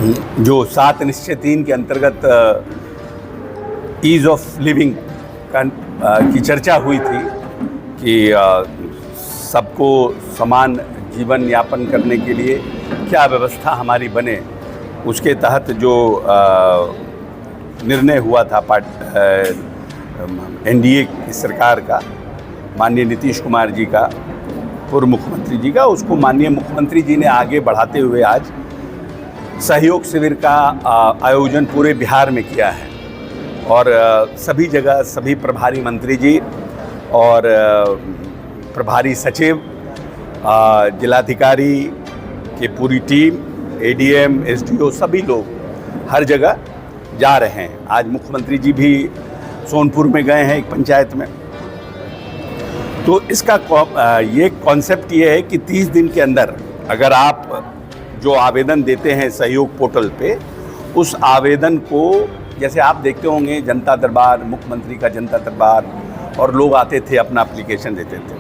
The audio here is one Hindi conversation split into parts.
जो 7 निश्चय 3 के अंतर्गत ईज़ ऑफ लिविंग की चर्चा हुई थी कि सबको समान जीवन यापन करने के लिए क्या व्यवस्था हमारी बने, उसके तहत जो निर्णय हुआ था एनडीए की सरकार का, माननीय नीतीश कुमार जी का, पूर्व मुख्यमंत्री जी का, उसको माननीय मुख्यमंत्री जी ने आगे बढ़ाते हुए आज सहयोग शिविर का आयोजन पूरे बिहार में किया है। और सभी जगह सभी प्रभारी मंत्री जी और प्रभारी सचिव, जिलाधिकारी की पूरी टीम, एडीएम, एसडीओ, सभी लोग हर जगह जा रहे हैं। आज मुख्यमंत्री जी भी सोनपुर में गए हैं एक पंचायत में। तो इसका ये कॉन्सेप्ट ये है कि 30 दिन के अंदर अगर आप जो आवेदन देते हैं सहयोग पोर्टल पे, उस आवेदन को, जैसे आप देखते होंगे जनता दरबार, मुख्यमंत्री का जनता दरबार, और लोग आते थे अपना एप्लीकेशन देते थे,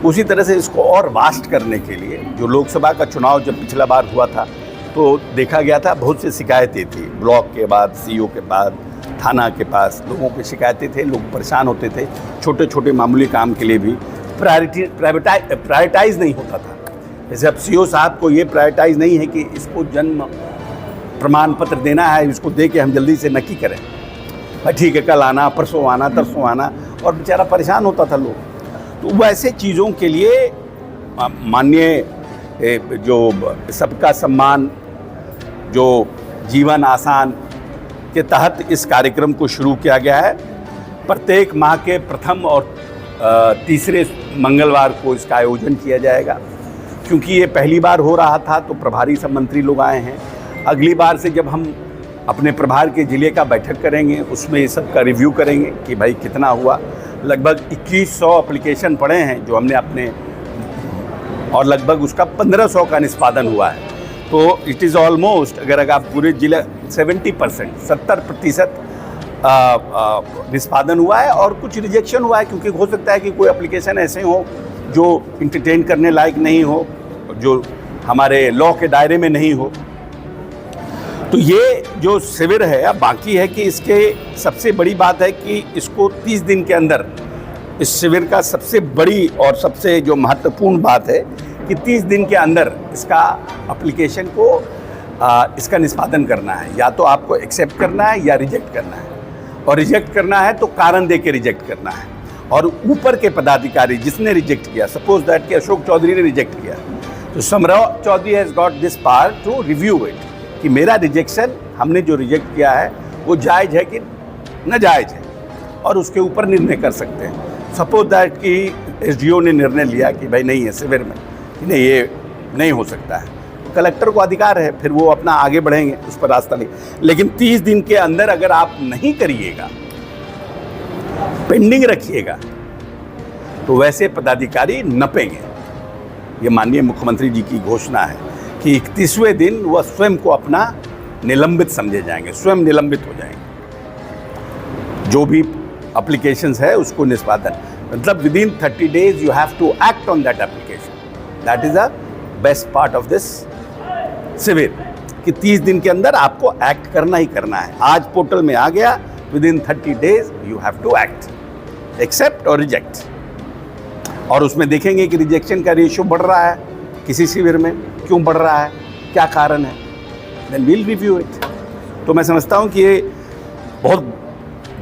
उसी तरह से इसको और वास्ट करने के लिए, जो लोकसभा का चुनाव जब पिछला बार हुआ था तो देखा गया था बहुत सी शिकायतें थी, ब्लॉक के बाद, सीओ के बाद, थाना के पास लोगों की शिकायतें थे, लोग परेशान होते थे, छोटे छोटे मामूली काम के लिए भी प्रायोरिटाइज नहीं होता था। जैसे अब सीओ साहब को ये प्रायोरिटाइज नहीं है कि इसको जन्म प्रमाण पत्र देना है, इसको दे के हम जल्दी से नक्की करें, भाई ठीक है कल आना, परसों आना, तरसों आना, और बेचारा परेशान होता था लोग। तो वैसे चीज़ों के लिए माननीय जो सबका सम्मान, जो जीवन आसान के तहत इस कार्यक्रम को शुरू किया गया है। प्रत्येक माह के प्रथम और तीसरे मंगलवार को इसका आयोजन किया जाएगा। क्योंकि ये पहली बार हो रहा था तो प्रभारी सब मंत्री लोग आए हैं। अगली बार से जब हम अपने प्रभार के ज़िले का बैठक करेंगे, उसमें ये सब का रिव्यू करेंगे कि भाई कितना हुआ। लगभग 2100 एप्लीकेशन पड़े हैं जो हमने अपने, और लगभग उसका 1500 का निष्पादन हुआ है। तो इट इज़ ऑलमोस्ट, अगर आप पूरे जिले 70% निष्पादन हुआ है, और कुछ रिजेक्शन हुआ है, क्योंकि हो सकता है कि कोई एप्लीकेशन ऐसे हो जो इंटरटेन करने लायक नहीं हो, जो हमारे लॉ के दायरे में नहीं हो। तो ये जो शिविर है, अब बाकी है कि इसके सबसे बड़ी बात है कि इसको 30 दिन के अंदर, इस शिविर का सबसे बड़ी और सबसे जो महत्वपूर्ण बात है कि 30 दिन के अंदर इसका एप्लीकेशन को इसका निष्पादन करना है। या तो आपको एक्सेप्ट करना है या रिजेक्ट करना है, और रिजेक्ट करना है तो कारण दे के रिजेक्ट करना है। और ऊपर के पदाधिकारी जिसने रिजेक्ट किया, सपोज दैट कि अशोक चौधरी ने रिजेक्ट किया, तो Samrao Chaudhary has got this power to review it कि मेरा रिजेक्शन, हमने जो रिजेक्ट किया है वो जायज़ है कि नाजायज़ है, और उसके ऊपर निर्णय कर सकते हैं। सपोज दैट कि एसडीओ ने निर्णय लिया कि भाई नहीं है शिविर में, कि नहीं ये नहीं हो सकता है, तो कलेक्टर को अधिकार है, फिर वो अपना आगे बढ़ेंगे, उस पर रास्ता नहीं। लेकिन 30 दिन के अंदर अगर आप नहीं करिएगा, पेंडिंग रखिएगा, तो वैसे पदाधिकारी नपेंगे। ये माननीय मुख्यमंत्री जी की घोषणा है कि 31वें दिन वह स्वयं को अपना निलंबित समझे जाएंगे, स्वयं निलंबित हो जाएंगे। जो भी एप्लीकेशंस है उसको निष्पादन, मतलब within 30 days you have to act on that application. That is a best part of this शिविर कि 30 दिन के अंदर आपको एक्ट करना ही करना है। आज पोर्टल में आ गया, within 30 days you have to act, accept और रिजेक्ट। और उसमें देखेंगे कि रिजेक्शन का रेशियो बढ़ रहा है किसी शिविर में, क्यों बढ़ रहा है, क्या कारण है, देन वील रिव्यू इट। तो मैं समझता हूँ कि ये बहुत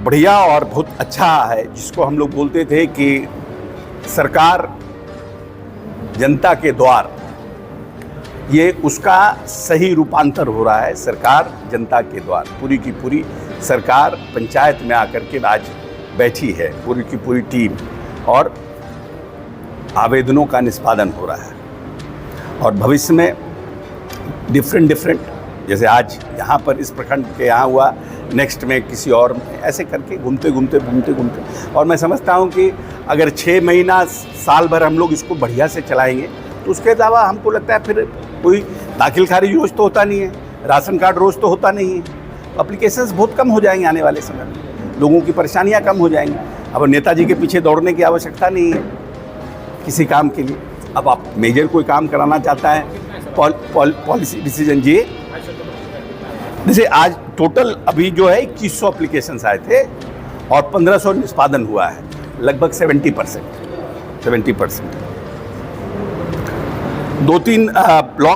बढ़िया और बहुत अच्छा है, जिसको हम लोग बोलते थे कि सरकार जनता के द्वार, ये उसका सही रूपांतर हो रहा है। सरकार जनता के द्वार, पूरी की पूरी सरकार पंचायत में आकर के आज बैठी है, पूरी की पूरी टीम, और आवेदनों का निष्पादन हो रहा है। और भविष्य में डिफरेंट, जैसे आज यहाँ पर इस प्रखंड के यहाँ हुआ, नेक्स्ट में किसी और में, ऐसे करके घूमते घूमते और मैं समझता हूँ कि अगर 6 महीना साल भर हम लोग इसको बढ़िया से चलाएंगे, तो उसके अलावा हमको लगता है फिर कोई दाखिल खारिज रोज़ तो होता नहीं है, राशन कार्ड रोज़ तो होता नहीं है, तो एप्लीकेशंस बहुत कम हो जाएंगे आने वाले समय में, लोगों की परेशानियाँ कम हो जाएंगी। अब नेताजी के पीछे दौड़ने की आवश्यकता नहीं है किसी काम के लिए। अब आप मेजर कोई काम कराना चाहता है, पॉलिसी डिसीजन जी जैसे आज टोटल अभी जो है 2100 एप्लीकेशंस आए थे और 1500 निष्पादन हुआ है, लगभग 70%। 2-3 ब्लॉक